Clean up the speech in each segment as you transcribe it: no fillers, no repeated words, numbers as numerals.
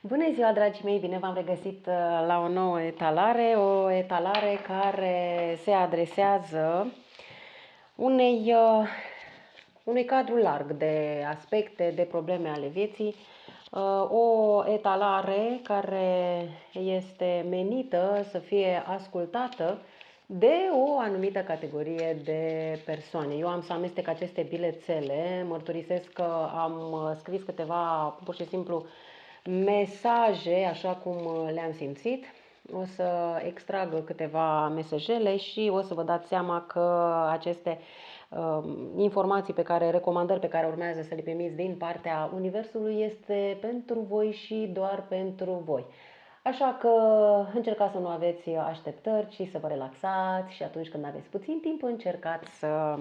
Bună ziua, dragii mei! Bine v-am regăsit la o nouă etalare, o etalare care se adresează unui cadru larg de aspecte, de probleme ale vieții, o etalare care este menită să fie ascultată de o anumită categorie de persoane. Eu am să amestec aceste bilețele, mărturisesc că am scris câteva, pur și simplu, mesaje, așa cum le-am simțit. O să extrag câteva mesajele și o să vă dați seama că aceste informații recomandări pe care urmează să le primiți din partea Universului este pentru voi și doar pentru voi. Așa că încercați să nu aveți așteptări, ci să vă relaxați și atunci când aveți puțin timp încercați să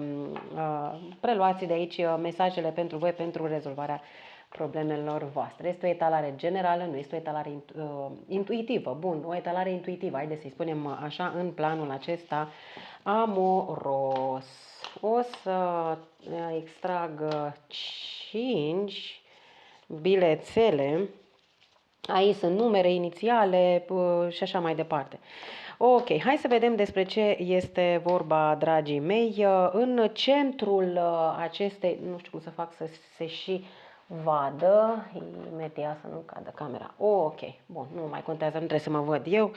preluați de aici mesajele pentru voi, pentru rezolvarea problemelor voastre. Este o etalare generală, nu este o etalare intuitivă. Bun, o etalare intuitivă, haideți să-i spunem așa, în planul acesta amoros. O să extrag 5 bilețele. Aici sunt numere inițiale și așa mai departe. Ok, hai să vedem despre ce este vorba, dragii mei. În centrul acestei, nu știu cum să fac să se și vadă, imediat să nu cadă camera. Ok, bun, nu mai contează, nu trebuie să mă văd eu,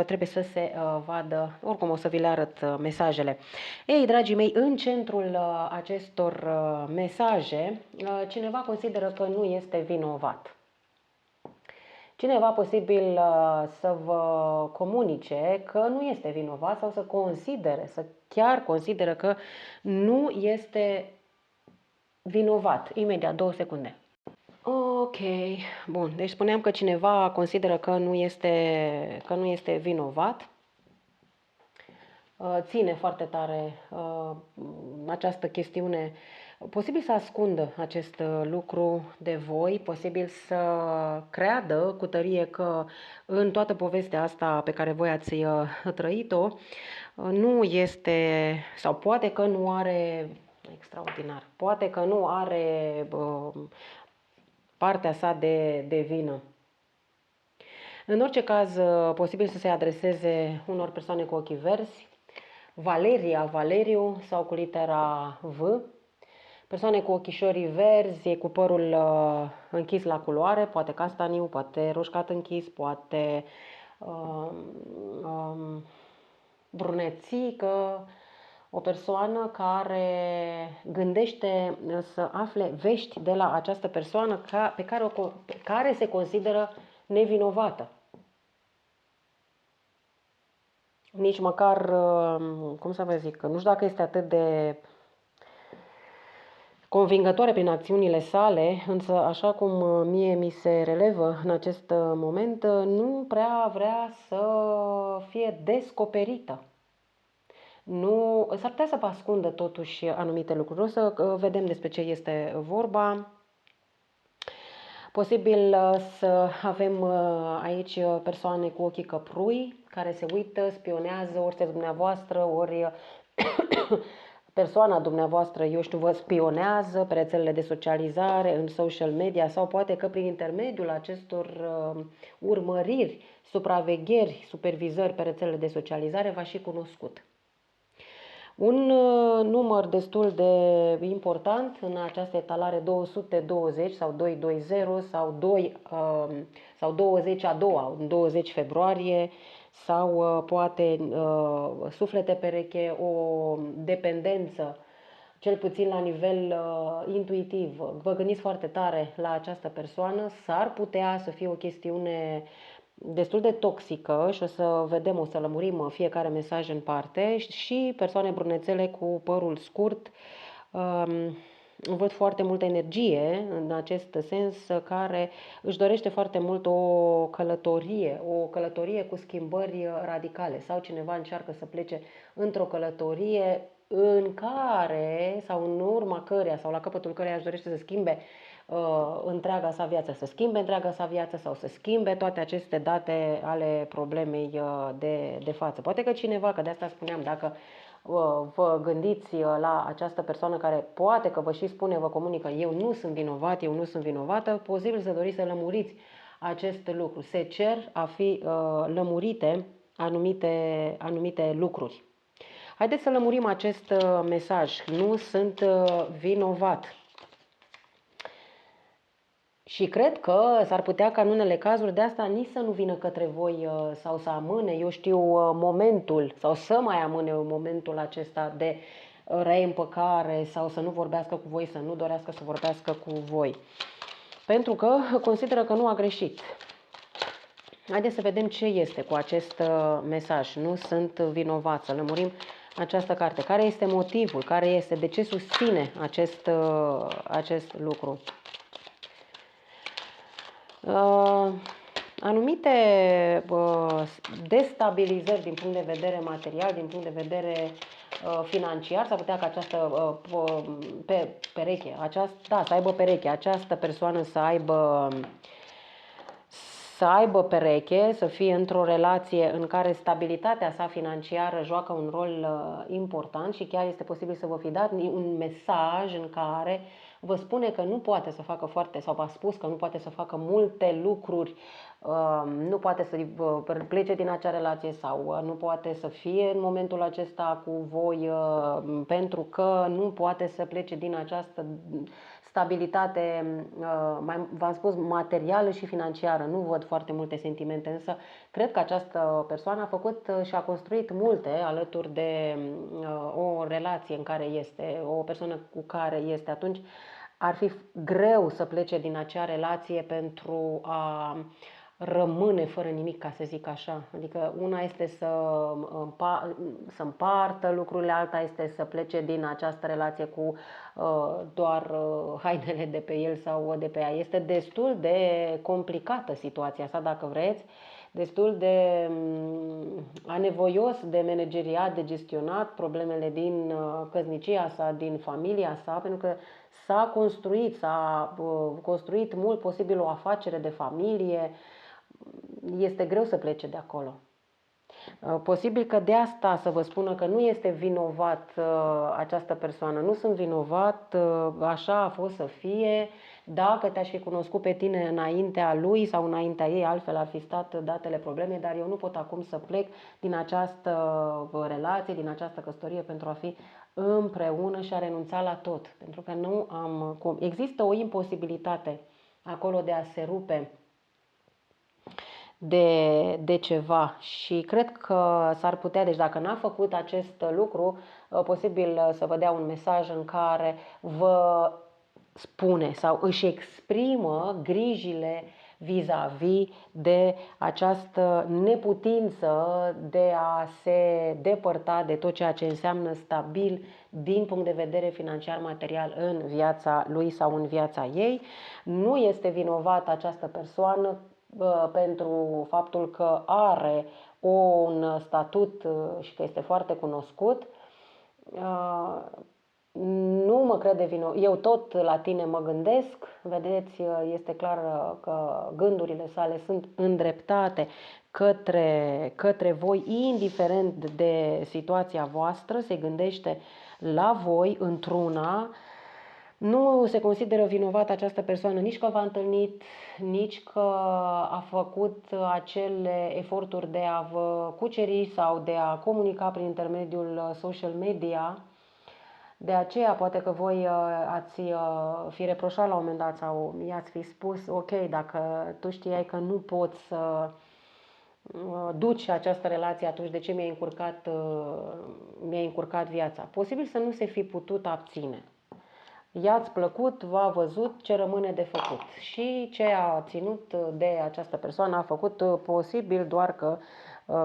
trebuie să se vadă, oricum o să vi le arăt mesajele. Ei, dragii mei, în centrul acestor mesaje, cineva consideră că nu este vinovat. Cineva posibil să vă comunice că nu este vinovat sau să chiar consideră că nu este vinovat. Imediat, 2 secunde. Ok, bun. Deci spuneam că cineva consideră că nu este vinovat. Ține foarte tare această chestiune. Posibil să ascundă acest lucru de voi, posibil să creadă cu tărie că în toată povestea asta pe care voi ați trăit-o nu este, sau poate că nu are, extraordinar, poate că nu are partea sa de vină. În orice caz, posibil să se adreseze unor persoane cu ochii verzi, Valeria, Valeriu sau cu litera V, persoane cu ochișorii verzi, cu părul închis la culoare, poate castaniu, poate roșcat închis, poate brunețică, o persoană care gândește să afle vești de la această persoană care se consideră nevinovată. Nici măcar, cum să vă zic, nu știu dacă este atât de convingătoare prin acțiunile sale, însă așa cum mie mi se relevă în acest moment, nu prea vrea să fie descoperită. Nu, s-ar putea să vă ascundă totuși anumite lucruri. O să vedem despre ce este vorba. Posibil să avem aici persoane cu ochii căprui care se uită, spionează, ori sunteți dumneavoastră, ori persoana dumneavoastră, eu știu, vă spionează pe rețelele de socializare, în social media sau poate că prin intermediul acestor urmăriri, supravegheri, supervizări pe rețelele de socializare v-a și cunoscut. Un număr destul de important în această etalare 220 sau 220 sau 2 sau 20 a doua, 20 februarie sau poate suflete pereche, o dependență, cel puțin la nivel intuitiv. Vă gândiți foarte tare la această persoană, s-ar putea să fie o chestiune destul de toxică și o să vedem, o să lămurim fiecare mesaj în parte, și persoane brunețele cu părul scurt. Văd foarte multă energie în acest sens, care își dorește foarte mult o călătorie cu schimbări radicale, sau cineva încearcă să plece într-o călătorie în care sau în urma căreia sau la capătul căreia își dorește să schimbe întreaga sa viață, sau să schimbe toate aceste date ale problemei de față. Poate că cineva, că de asta spuneam, dacă vă gândiți la această persoană care poate că vă și spune, vă comunică, eu nu sunt vinovat, eu nu sunt vinovată, posibil să doriți să lămuriți acest lucru. Se cer a fi lămurite anumite lucruri. Haideți să lămurim acest mesaj. Nu sunt vinovat. Și cred că s-ar putea ca în unele cazuri de asta nici să nu vină către voi sau să amâne, eu știu, momentul sau să mai amâne momentul acesta de reîmpăcare sau să nu vorbească cu voi, să nu dorească să vorbească cu voi. Pentru că consideră că nu a greșit. Haideți să vedem ce este cu acest mesaj. Nu sunt vinovat. Să lămurim această carte. Care este motivul? Care este? De ce susține acest lucru? Anumite destabilizări din punct de vedere material, din punct de vedere financiar, s-ar putea ca această pereche, să aibă pereche, această persoană să aibă pereche, să fie într-o relație în care stabilitatea sa financiară joacă un rol important și chiar este posibil să vă fi dat un mesaj în care vă spune că nu poate să facă sau v-a spus că nu poate să facă multe lucruri, nu poate să plece din acea relație sau nu poate să fie în momentul acesta cu voi pentru că nu poate să plece din această stabilitate, v-am spus, materială și financiară. Nu văd foarte multe sentimente, însă cred că această persoană a făcut și a construit multe alături de o relație în care este, o persoană cu care este. Atunci ar fi greu să plece din acea relație pentru a rămâne fără nimic, ca să zic așa. Adică una este să împartă lucrurile, alta este să plece din această relație cu doar hainele de pe el sau de pe ea. Este destul de complicată situația asta, dacă vreți, destul de anevoios de manageriat, de gestionat problemele din căsnicia sa, din familia sa, pentru că s-a construit mult posibil o afacere de familie. Este greu să plece de acolo. Posibil că de asta să vă spună că nu este vinovat această persoană. Nu sunt vinovat, așa a fost să fie. Dacă te-aș fi cunoscut pe tine înaintea lui sau înaintea ei, altfel ar fi stat datele probleme, dar eu nu pot acum să plec din această relație, din această căsătorie pentru a fi împreună și a renunța la tot. Pentru că nu am cum. Există o imposibilitate acolo de a se rupe de ceva și cred că s-ar putea, deci dacă n-a făcut acest lucru, posibil să vă dea un mesaj în care vă spune sau își exprimă grijile vis-a-vis de această neputință de a se depărta de tot ceea ce înseamnă stabil din punct de vedere financiar, material în viața lui sau în viața ei. Nu este vinovată această persoană pentru faptul că are un statut și că este foarte cunoscut. Nu mă crede vinovat. Eu tot la tine mă gândesc, vedeți, este clar că gândurile sale sunt îndreptate către voi, indiferent de situația voastră, se gândește la voi într-una. Nu se consideră vinovată această persoană nici că v-a întâlnit, nici că a făcut acele eforturi de a vă cuceri sau de a comunica prin intermediul social media. De aceea poate că voi ați fi reproșat la un moment dat sau i-ați fi spus, ok, dacă tu știai că nu poți să duci această relație, atunci de ce mi-ai încurcat viața? Posibil să nu se fi putut abține. I-ați plăcut, v-a văzut ce rămâne de făcut și ce a ținut de această persoană a făcut posibil doar că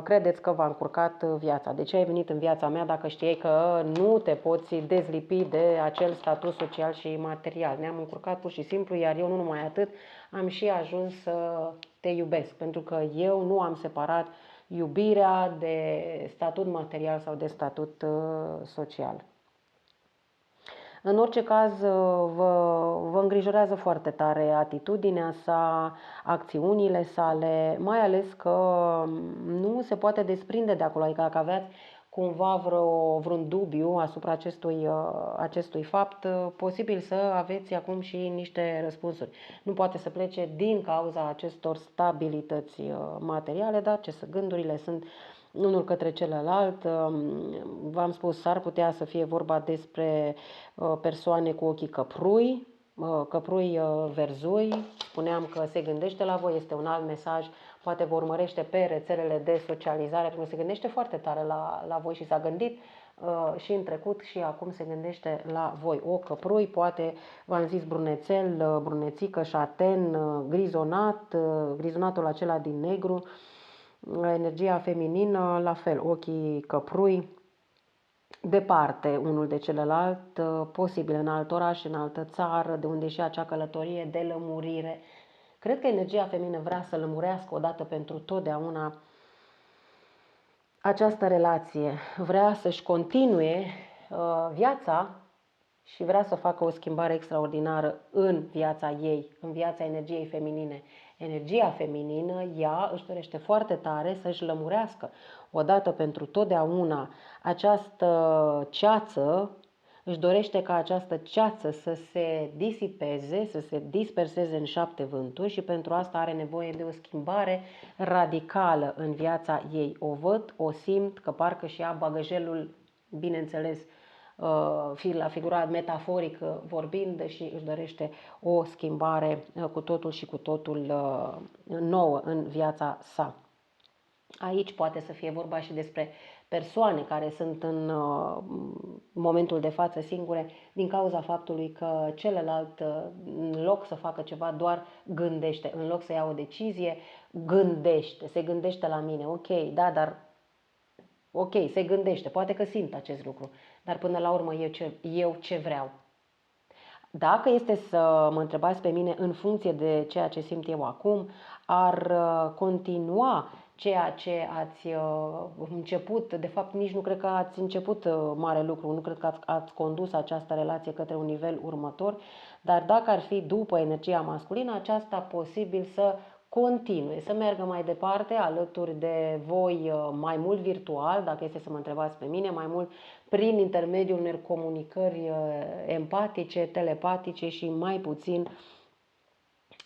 credeți că v-a încurcat viața. De ce ai venit în viața mea dacă știai că nu te poți dezlipi de acel statut social și material? Ne-am încurcat pur și simplu, iar eu nu numai atât, am și ajuns să te iubesc, pentru că eu nu am separat iubirea de statut material sau de statut social. În orice caz, vă îngrijorează foarte tare atitudinea sa, acțiunile sale, mai ales că nu se poate desprinde de acolo. Adică dacă aveați cumva vreun dubiu asupra acestui fapt, posibil să aveți acum și niște răspunsuri. Nu poate să plece din cauza acestor stabilități materiale, dar gândurile sunt unul către celălalt. V-am spus, s-ar putea să fie vorba despre persoane cu ochii căprui verzui. Spuneam că se gândește la voi, este un alt mesaj. Poate vă urmărește pe rețelele de socializare, pentru că se gândește foarte tare la voi și s-a gândit și în trecut și acum se gândește la voi. O căprui, poate v-am zis brunețel, brunețică, șaten, grizonatul acela din negru, energia feminină, la fel, ochii căprui, departe unul de celălalt, posibil în alt oraș, în altă țară, de unde și acea călătorie de lămurire. Cred că energia feminină vrea să lămurească odată pentru totdeauna această relație, vrea să-și continue viața și vrea să facă o schimbare extraordinară în viața ei, în viața energiei feminine. Energia feminină, ea își dorește foarte tare să-și lămurească odată pentru totdeauna această ceață, își dorește ca această ceață să se disipeze, să se disperseze în 7 vânturi și pentru asta are nevoie de o schimbare radicală în viața ei. O văd, o simt, că parcă și ea bagajelul, bineînțeles, la figurat metaforic vorbind, și își dorește o schimbare cu totul și cu totul nouă în viața sa. Aici poate să fie vorba și despre persoane care sunt în momentul de față singure din cauza faptului că celălalt, în loc să facă ceva, doar gândește. În loc să ia o decizie, se gândește la mine. Ok, da, dar ok, se gândește, poate că simt acest lucru, dar până la urmă eu ce vreau? Dacă este să mă întrebați pe mine în funcție de ceea ce simt eu acum, ar continua ceea ce ați început, de fapt nici nu cred că ați început mare lucru, nu cred că ați condus această relație către un nivel următor, dar dacă ar fi după energia masculină, aceasta posibil să continue, să meargă mai departe alături de voi, mai mult virtual, dacă este să mă întrebați pe mine, mai mult prin intermediul unor comunicări empatice, telepatice și mai puțin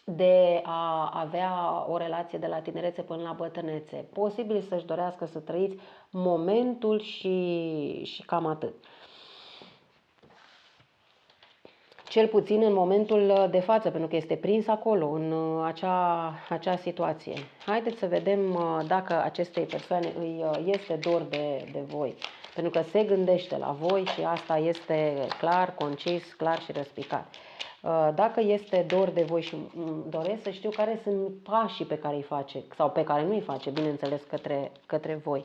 de a avea o relație de la tinerețe până la bătrânețe. Posibil să-și dorească să trăiți momentul și cam atât. Cel puțin în momentul de față, pentru că este prins acolo, în acea situație. Haideți să vedem dacă acestei persoane îi este dor de voi. Pentru că se gândește la voi și asta este clar, concis, clar și răspicat. Dacă este dor de voi și doresc să știu care sunt pașii pe care îi face sau pe care nu îi face, bineînțeles, către voi.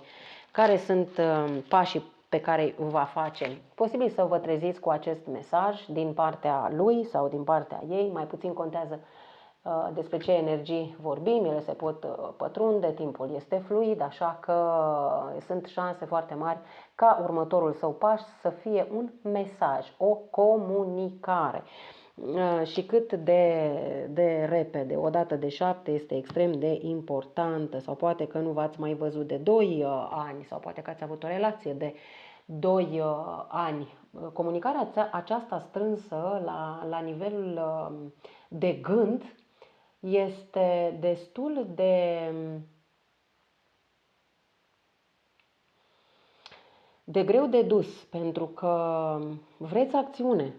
Care sunt pașii pe care va face. Posibil să vă treziți cu acest mesaj din partea lui sau din partea ei, mai puțin contează despre ce energii vorbim, ele se pot pătrunde, timpul este fluid, așa că sunt șanse foarte mari ca următorul său pas să fie un mesaj, o comunicare. Și cât de repede, o dată de 7 este extrem de importantă, sau poate că nu v-ați mai văzut de 2 ani, sau poate că ați avut o relație de 2 ani. Comunicarea aceasta strânsă la nivelul de gând este destul de greu de dus, pentru că vreți acțiune,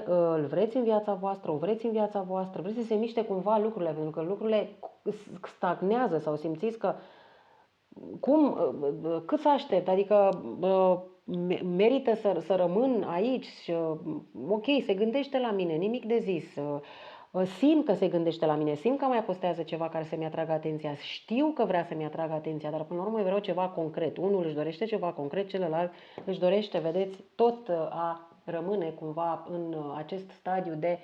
îl vreți în viața voastră, o vreți în viața voastră, vreți să se miște cumva lucrurile, pentru că lucrurile stagnează sau simțiți că cât să aștept, adică merită să rămân aici, ok, se gândește la mine, nimic de zis, simt că se gândește la mine, simt că mai postează ceva care să-mi atragă atenția, știu că vrea să-mi atragă atenția, dar până la urmă vreau ceva concret. Unul își dorește ceva concret, celălalt își dorește, vedeți, tot a rămâne cumva în acest stadiu de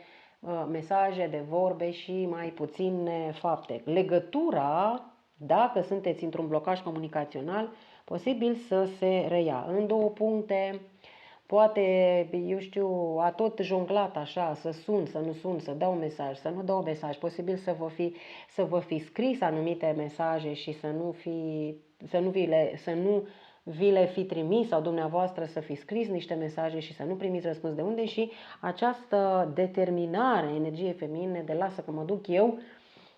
mesaje, de vorbe și mai puține fapte. Legătura, dacă sunteți într-un blocaj comunicațional, posibil să se reia în 2 puncte. Poate, eu știu, a tot jonglat așa, să sun, să nu sun, să dau mesaj, să nu dau mesaj. Posibil să vă fi scris anumite mesaje și să nu vi le fi trimis sau dumneavoastră să fi scris niște mesaje și să nu primiți răspuns de unde, și această determinare, energie feminine de lasă că mă duc eu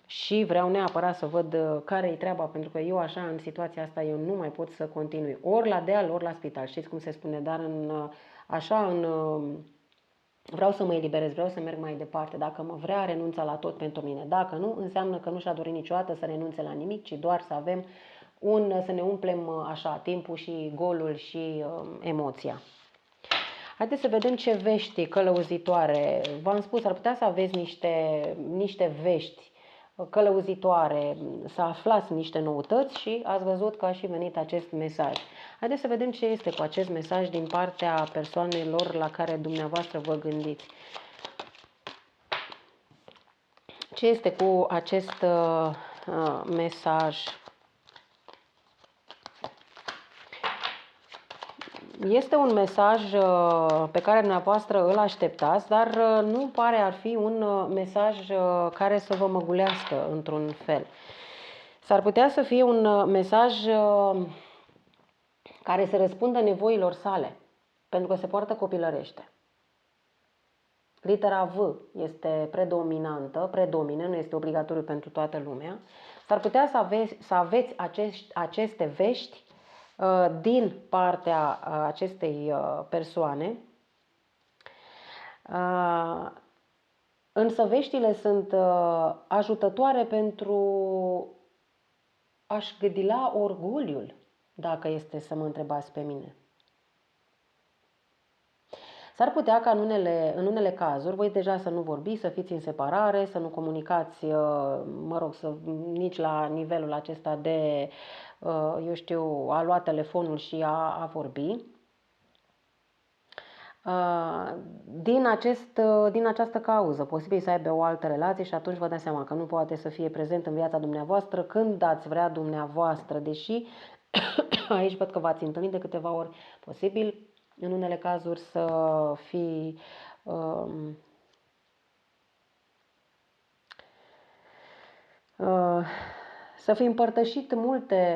și vreau neapărat să văd care-i treaba, pentru că eu așa, în situația asta, eu nu mai pot să continui. Ori la deal, ori la spital, știți cum se spune, dar vreau să mă eliberez, vreau să merg mai departe. Dacă mă vrea, renunța la tot pentru mine. Dacă nu, înseamnă că nu și-a dorit niciodată să renunțe la nimic, ci doar să avem să ne umplem așa timpul și golul și emoția. Haideți să vedem ce vești călăuzitoare. V-am spus, ar putea să aveți niște vești călăuzitoare, să aflați niște noutăți și ați văzut că a și venit acest mesaj. Haideți să vedem ce este cu acest mesaj din partea persoanelor la care dumneavoastră vă gândiți. Ce este cu acest mesaj? Este un mesaj pe care dumneavoastră îl așteptați, dar nu pare a fi un mesaj care să vă măgulească într-un fel. S-ar putea să fie un mesaj care să răspundă nevoilor sale, pentru că se poartă copilărește. Litera V este predominantă, predomine, nu este obligatoriu pentru toată lumea. S-ar putea să aveți aceste vești din partea acestei persoane, însă veștile sunt ajutătoare pentru a-și gâdila orgoliul, dacă este să mă întrebați pe mine. S-ar putea ca în unele cazuri, voi deja să nu vorbiți, să fiți în separare, să nu comunicați, nici la nivelul acesta de, eu știu, a lua telefonul și a vorbi. Din această cauză, posibil să aibă o altă relație și atunci vă dați seama că nu poate să fie prezent în viața dumneavoastră când ați vrea dumneavoastră, deși aici văd că v-ați întâlnit de câteva ori, posibil în unele cazuri să fi împărtășit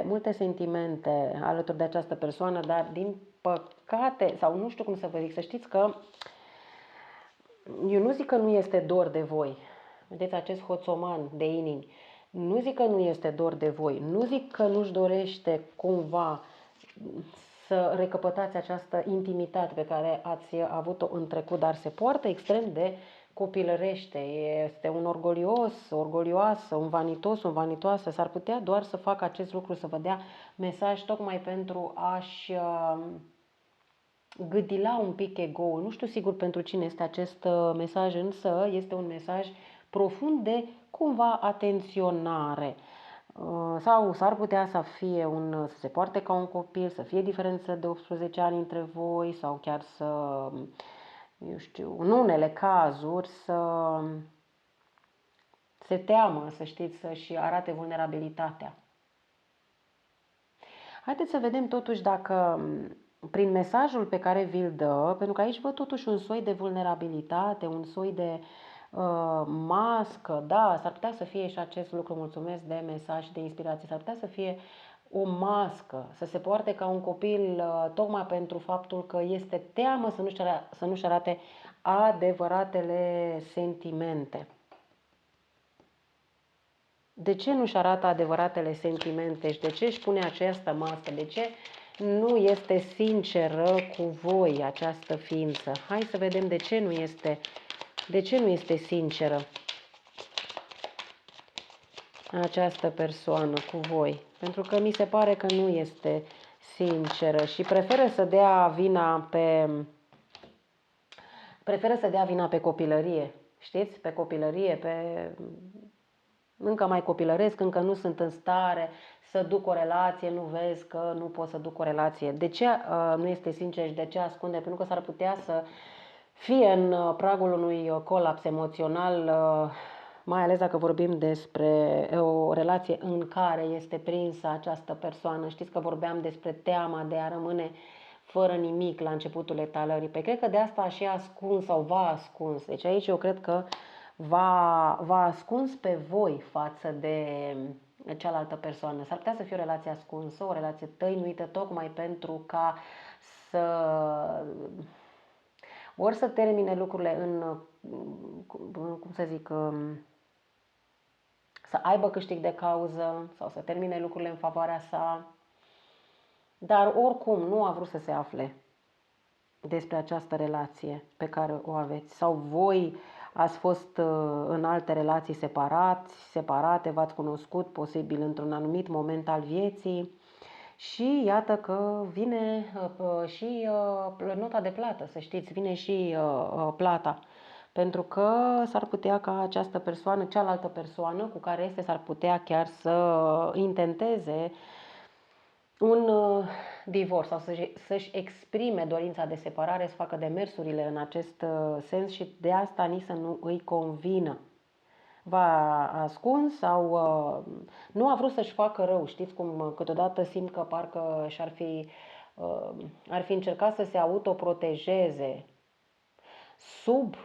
multe sentimente alături de această persoană, dar din păcate, sau nu știu cum să vă zic, să știți că eu nu zic că nu este dor de voi. Vedeți acest hoțoman de inimi. Nu zic că nu este dor de voi. Nu zic că nu-și dorește cumva să recăpătați această intimitate pe care ați avut-o în trecut, dar se poartă extrem de copilărește. Este un orgolioasă, un vanitos, un vanitoasă. S-ar putea doar să facă acest lucru, să vă dea mesaj tocmai pentru a-și gâdila un pic ego-ul. Nu știu sigur pentru cine este acest mesaj, însă este un mesaj profund de cumva atenționare. Sau s-ar putea să fie să se poarte ca un copil, să fie diferență de 18 ani între voi, sau chiar să, eu știu, în unele cazuri să se teamă, să știți, să-și arate vulnerabilitatea. Haideți să vedem totuși dacă prin mesajul pe care vi-l dă, pentru că aici văd totuși un soi de vulnerabilitate, un soi de mască, da, s-ar putea să fie și acest lucru, mulțumesc de mesaj și de inspirație, s-ar putea să fie o mască, să se poarte ca un copil tocmai pentru faptul că este teamă să nu-și arate adevăratele sentimente. De ce nu-și arată adevăratele sentimente și de ce își pune această mască? De ce nu este sinceră cu voi această ființă? Hai să vedem de ce nu este sinceră această persoană cu voi. Pentru că mi se pare că nu este sinceră și preferă să dea vina pe copilărie. Știți? Pe copilărie, încă mai copilăresc, încă nu sunt în stare să duc o relație, nu vezi că nu pot să duc o relație. De ce nu este sincer și de ce ascunde? Pentru că s-ar putea să fie în pragul unui colaps emoțional, mai ales dacă vorbim despre o relație în care este prinsă această persoană. Știți că vorbeam despre teama de a rămâne fără nimic la începutul etalării. Păi cred că de asta a și ascuns sau v-a ascuns. Deci aici eu cred că v-a ascuns pe voi față de cealaltă persoană. S-ar putea să fie o relație ascunsă, o relație tăinuită, tocmai pentru ca să ori să termine lucrurile cum să zic, să aibă câștig de cauză sau să termine lucrurile în favoarea sa, dar oricum nu a vrut să se afle despre această relație pe care o aveți. Sau voi ați fost în alte relații separate, v-ați cunoscut posibil într-un anumit moment al vieții și iată că vine și nota de plată, să știți, vine și plata. Pentru că s-ar putea ca această persoană, cealaltă persoană cu care este, s-ar putea chiar să intenteze un divorț sau să-și exprime dorința de separare, să facă demersurile în acest sens și de asta nici să nu îi convină. V-a ascuns sau nu a vrut să-și facă rău. Știți cum câteodată simt că parcă ar fi încercat să se autoprotejeze sub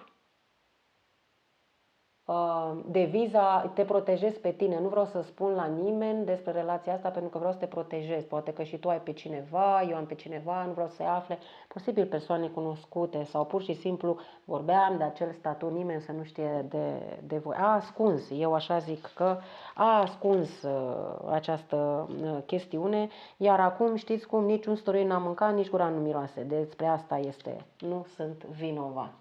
deviza te protejezi pe tine. Nu vreau să spun la nimeni despre relația asta pentru că vreau să te protejezi. Poate că și tu ai pe cineva, eu am pe cineva, nu vreau să se afle. Posibil persoane cunoscute sau pur și simplu vorbeam de acel statut, nimeni să nu știe de voi. A ascuns, eu așa zic că a ascuns această chestiune, iar acum știți cum, nici un străin n-a mâncat, nici gura nu miroase. Despre asta este. Nu sunt vinovat.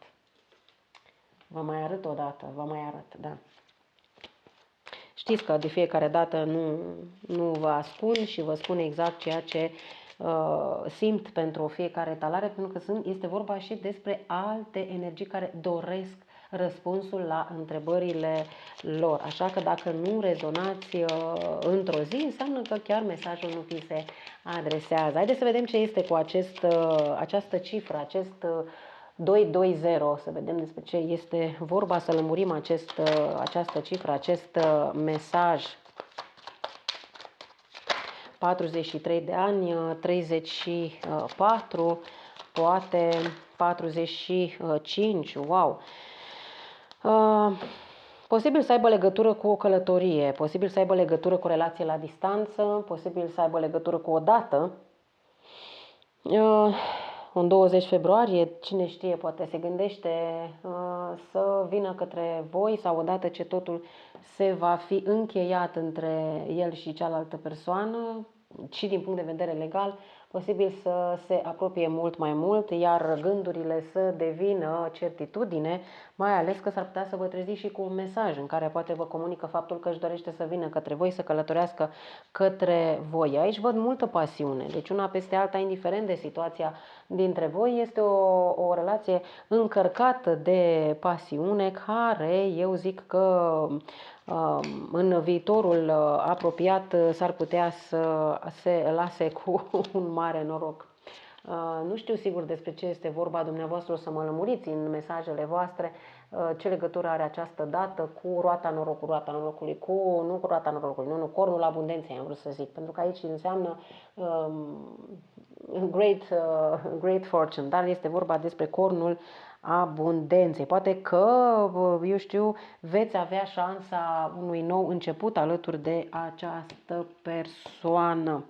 Vă mai arăt o dată, vă mai arăt, da. Știți că de fiecare dată nu vă ascund și vă spun exact ceea ce simt pentru fiecare etalare, pentru că este vorba și despre alte energii care doresc răspunsul la întrebările lor. Așa că dacă nu rezonați într-o zi, înseamnă că chiar mesajul nu vi se adresează. Haideți să vedem ce este cu această cifră, acest 220, să vedem despre ce este vorba, să lămurim această cifră, acest mesaj. 43 de ani, 34, poate 45, wow. Posibil să aibă legătură cu o călătorie, posibil să aibă legătură cu o relație la distanță, posibil să aibă legătură cu o dată. În 20 februarie, cine știe, poate se gândește să vină către voi sau odată ce totul se va fi încheiat între el și cealaltă persoană, și din punct de vedere legal, posibil să se apropie mult mai mult, iar gândurile să devină certitudine, mai ales că s-ar putea să vă treziți și cu un mesaj în care poate vă comunică faptul că își dorește să vină către voi, să călătorească către voi. Aici văd multă pasiune, deci una peste alta, indiferent de situația dintre voi, este o relație încărcată de pasiune care eu zic că în viitorul apropiat s-ar putea să se lase cu un mare noroc. Nu știu sigur despre ce este vorba, dumneavoastră o să mă lămuriți în mesajele voastre ce legătură are această dată cu roata norocului, nu cu roata norocului, nu, cornul abundenței am vrut să zic, pentru că aici înseamnă great fortune, dar este vorba despre cornul abundenței. Poate că, eu știu, veți avea șansa unui nou început alături de această persoană.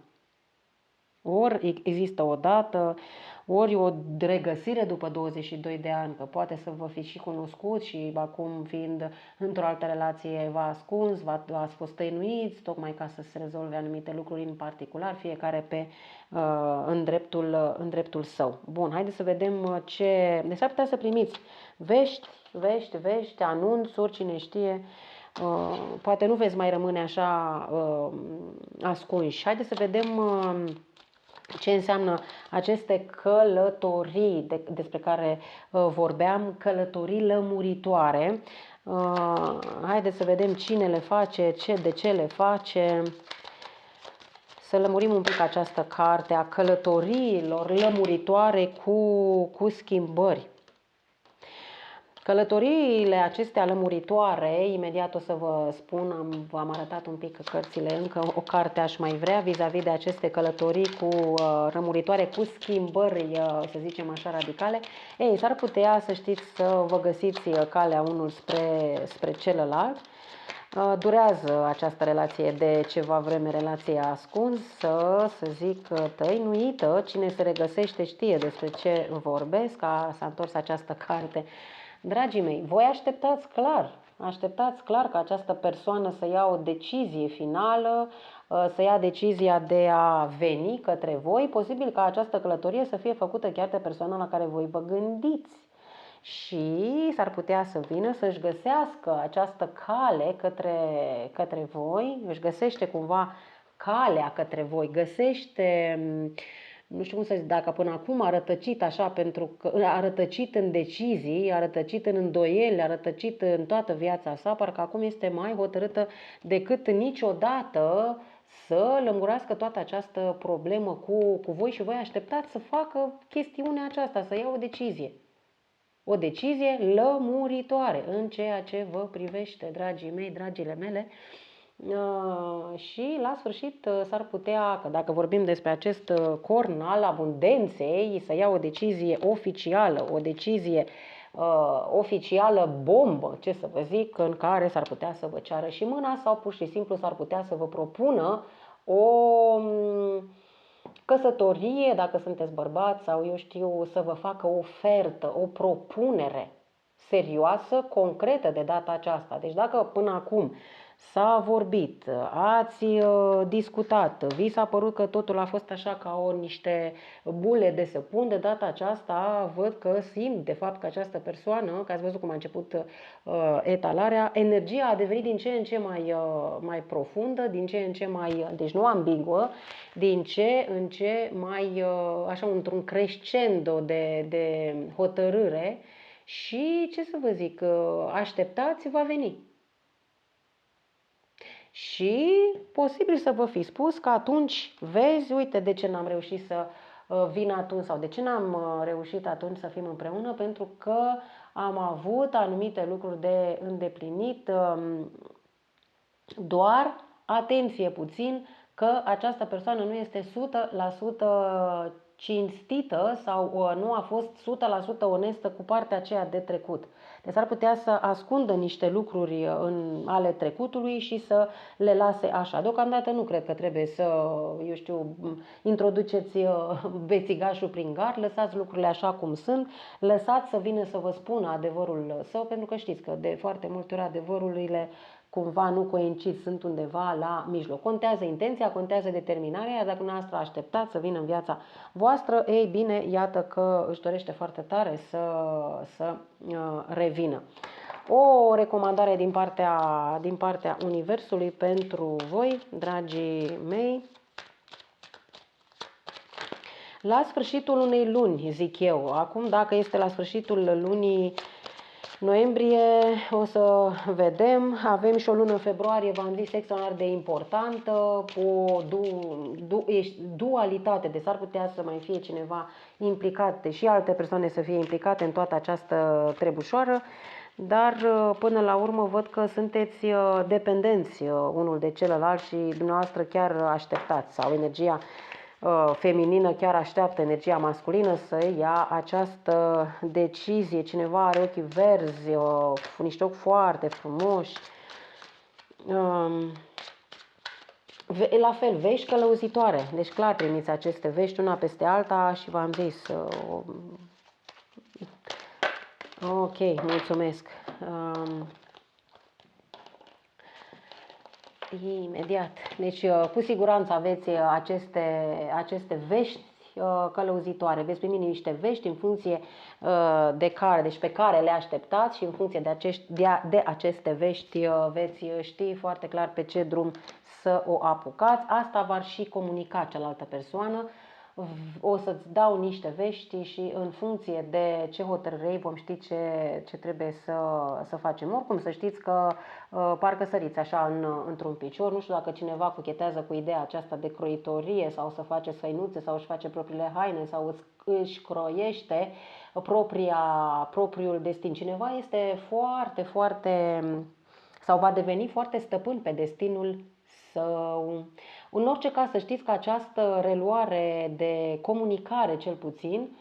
Ori există o dată, ori o regăsire după 22 de ani, că poate să vă fi și cunoscut și acum fiind într-o altă relație v-a ascuns, v-ați fost tăinuiți, tocmai ca să se rezolve anumite lucruri în particular, fiecare în dreptul său. Bun, haideți să vedem ce... Deci ar putea să primiți vești, anunțuri, cine știe. Poate nu veți mai rămâne așa ascunși. Haideți să vedem ce înseamnă aceste călătorii despre care vorbeam, călătorii lămuritoare. Haideți să vedem cine le face, de ce le face. Să lămurim un pic această carte a călătoriilor lămuritoare cu schimbări. Călătoriile acestea lămuritoare, imediat o să vă spun, v-am arătat un pic cărțile, încă o carte aș mai vrea vis-a-vis de aceste călătorii lămuritoare cu schimbări, să zicem așa, radicale. Ei, s-ar putea să știți să vă găsiți calea unul spre celălalt. Durează această relație de ceva vreme, relație ascunsă, să zic, tăinuită. Cine se regăsește știe despre ce vorbesc, s-a întors această carte. Dragii mei, voi așteptați clar ca această persoană să ia o decizie finală, să ia decizia de a veni către voi. Posibil ca această călătorie să fie făcută chiar de persoana la care voi vă gândiți. Și s-ar putea să vină să-și găsească această cale către voi, își găsește cumva calea către voi, găsește, nu știu cum să zic, dacă până acum a rătăcit așa, pentru că a rătăcit în decizii, a rătăcit în îndoieli, a rătăcit în toată viața sa, parcă acum este mai hotărâtă decât niciodată să lămurească toată această problemă cu voi și voi așteptați să facă chestiunea aceasta, să ia o decizie. O decizie lămuritoare în ceea ce vă privește, dragii mei, dragile mele. Și la sfârșit s-ar putea, că dacă vorbim despre acest corn al abundenței, să ia o decizie oficială, o decizie oficială bombă, ce să vă zic, în care s-ar putea să vă ceară și mâna sau pur și simplu s-ar putea să vă propună o căsătorie, dacă sunteți bărbați sau eu știu, să vă facă o ofertă, o propunere serioasă, concretă de data aceasta. Deci dacă până acum s-a vorbit, ați discutat, vi s-a părut că totul a fost așa ca niște bule de săpun, de data aceasta văd că simt de fapt că această persoană, că ați văzut cum a început etalarea, energia a devenit din ce în ce mai profundă, din ce în ce mai, deci nu ambiguă, din ce în ce mai, așa, într-un crescendo de hotărâre și, ce să vă zic, așteptați, va veni. Și posibil să vă fi spus că atunci, vezi, uite de ce n-am reușit să vin atunci sau de ce n-am reușit atunci să fim împreună, pentru că am avut anumite lucruri de îndeplinit, doar, atenție puțin, că această persoană nu este 100% cinstită sau nu a fost 100% onestă cu partea aceea de trecut. Deci ar putea să ascundă niște lucruri ale trecutului și să le lase așa. Deocamdată nu cred că trebuie să, eu știu, introduceți bețigașul prin gar, lăsați lucrurile așa cum sunt, lăsați să vină să vă spună adevărul său, pentru că știți că de foarte multe ori adevărurile cumva nu coincid, sunt undeva la mijloc. Contează intenția, contează determinarea, iar dacă dumneavoastră așteptați să vină în viața voastră, ei bine, iată că își dorește foarte tare să revină. O recomandare din partea Universului pentru voi, dragii mei. La sfârșitul unei luni, zic eu, acum dacă este la sfârșitul lunii noiembrie, o să vedem, avem și o lună în februarie, v-am zis, extraordinar de importantă, o dualitate, deci s-ar putea să mai fie cineva implicat și alte persoane să fie implicate în toată această trebușoară, dar până la urmă văd că sunteți dependenți unul de celălalt și dumneavoastră chiar așteptați, sau energia feminină chiar așteaptă energia masculină să ia această decizie. Cineva are ochii verzi, niște ochi foarte frumoși. La fel, vești călăuzitoare. Deci clar primiți aceste vești una peste alta și v-am zis. Ok, mulțumesc. Imediat. Deci, cu siguranță aveți aceste vești călăuzitoare. Veți primi niște vești în funcție deci pe care le așteptați și în funcție de aceste vești veți ști foarte clar pe ce drum să o apucați. Asta v-ar și comunica cealaltă persoană. O să-ți dau niște vești și în funcție de ce hotărâri vom ști ce trebuie să facem. Oricum să știți că parcă săriți așa într-un picior. Nu știu dacă cineva cuchetează cu ideea aceasta de croitorie sau să face săinuțe sau își face propriile haine sau își croiește propriul destin. Cineva este foarte, foarte sau va deveni foarte stăpân pe destinul său. În orice caz să știți că această reluare de comunicare, cel puțin,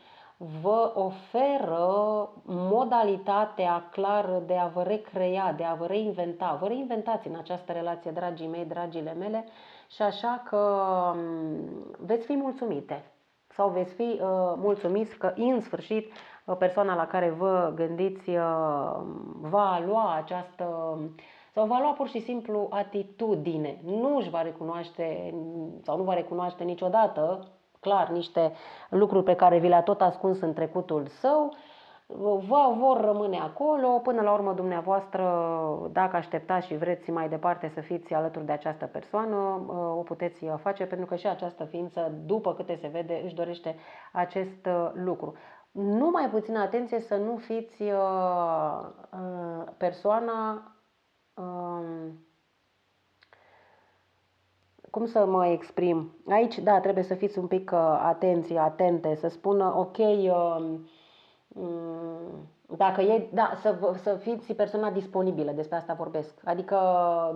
vă oferă modalitatea clară de a vă recrea, de a vă reinventa. Vă reinventați în această relație, dragii mei, dragile mele, și așa că veți fi mulțumite sau veți fi mulțumiți că în sfârșit persoana la care vă gândiți va lua această sau va lua pur și simplu atitudine. Nu își va recunoaște sau nu va recunoaște niciodată clar niște lucruri pe care vi le-a tot ascuns în trecutul său, vor rămâne acolo. Până la urmă, dumneavoastră, dacă așteptați și vreți mai departe să fiți alături de această persoană, o puteți face, pentru că și această ființă, după câte se vede, își dorește acest lucru. Numai puțină atenție să nu fiți persoana, cum să mă exprim? Aici, da, trebuie să fiți un pic atente, să spună, ok, dacă e, da, să fiți persoana disponibilă, despre asta vorbesc. Adică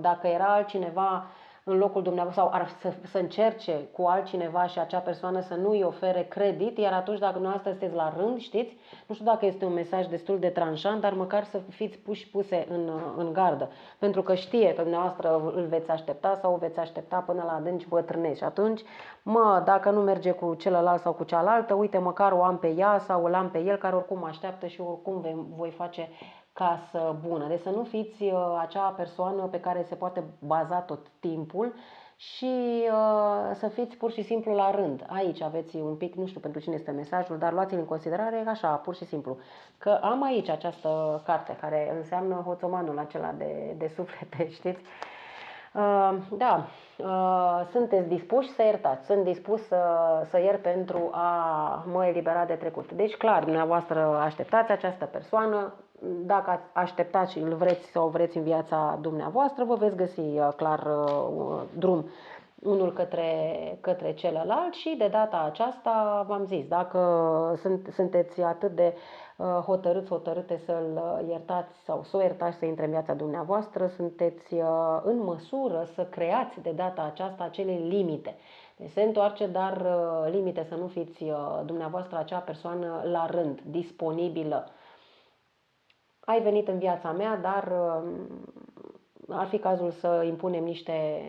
dacă era altcineva în locul dumneavoastră sau să încerce cu altcineva și acea persoană să nu îi ofere credit, iar atunci dacă dumneavoastră sunteți la rând, știți, nu știu dacă este un mesaj destul de tranșant, dar măcar să fiți puse în gardă. Pentru că știe că dumneavoastră îl veți aștepta sau o veți aștepta până la adânci bătrânești. Și atunci, dacă nu merge cu celălalt sau cu cealaltă, uite, măcar o am pe ea sau o am pe el, care oricum așteaptă și oricum voi face casă bună. Deci să nu fiți acea persoană pe care se poate baza tot timpul și să fiți pur și simplu la rând. Aici aveți un pic, nu știu pentru cine este mesajul, dar luați-l în considerare așa, pur și simplu. Că am aici această carte care înseamnă hoțomanul acela de suflete, știți? Da, sunteți dispuși să iertați, sunt dispus să iert pentru a mă elibera de trecut. Deci clar, dumneavoastră așteptați această persoană, dacă așteptați și îl vreți sau vreți în viața dumneavoastră, vă veți găsi clar drum unul către celălalt și de data aceasta v-am zis, dacă sunteți atât de hotărâte să-l iertați sau să o iertați să intre în viața dumneavoastră, sunteți în măsură să creați de data aceasta acele limite. Deci se întoarce, dar limite, să nu fiți dumneavoastră acea persoană la rând, disponibilă. Ai venit în viața mea, dar ar fi cazul să impunem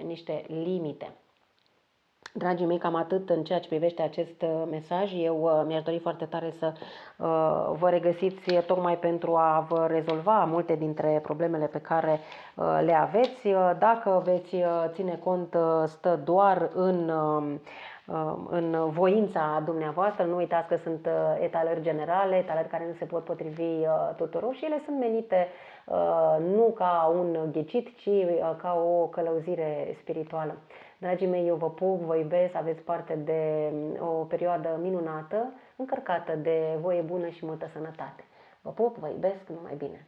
niște limite. Dragii mei, cam atât în ceea ce privește acest mesaj. Eu mi-aș dori foarte tare să vă regăsiți tocmai pentru a vă rezolva multe dintre problemele pe care le aveți. Dacă veți ține cont, stă doar în voința dumneavoastră. Nu uitați că sunt etalări generale, etalări care nu se pot potrivi tuturor și ele sunt menite nu ca un ghicit, ci ca o călăuzire spirituală. Dragii mei, eu vă pup, vă iubesc, aveți parte de o perioadă minunată, încărcată de voie bună și multă sănătate. Vă pup, vă iubesc, numai bine!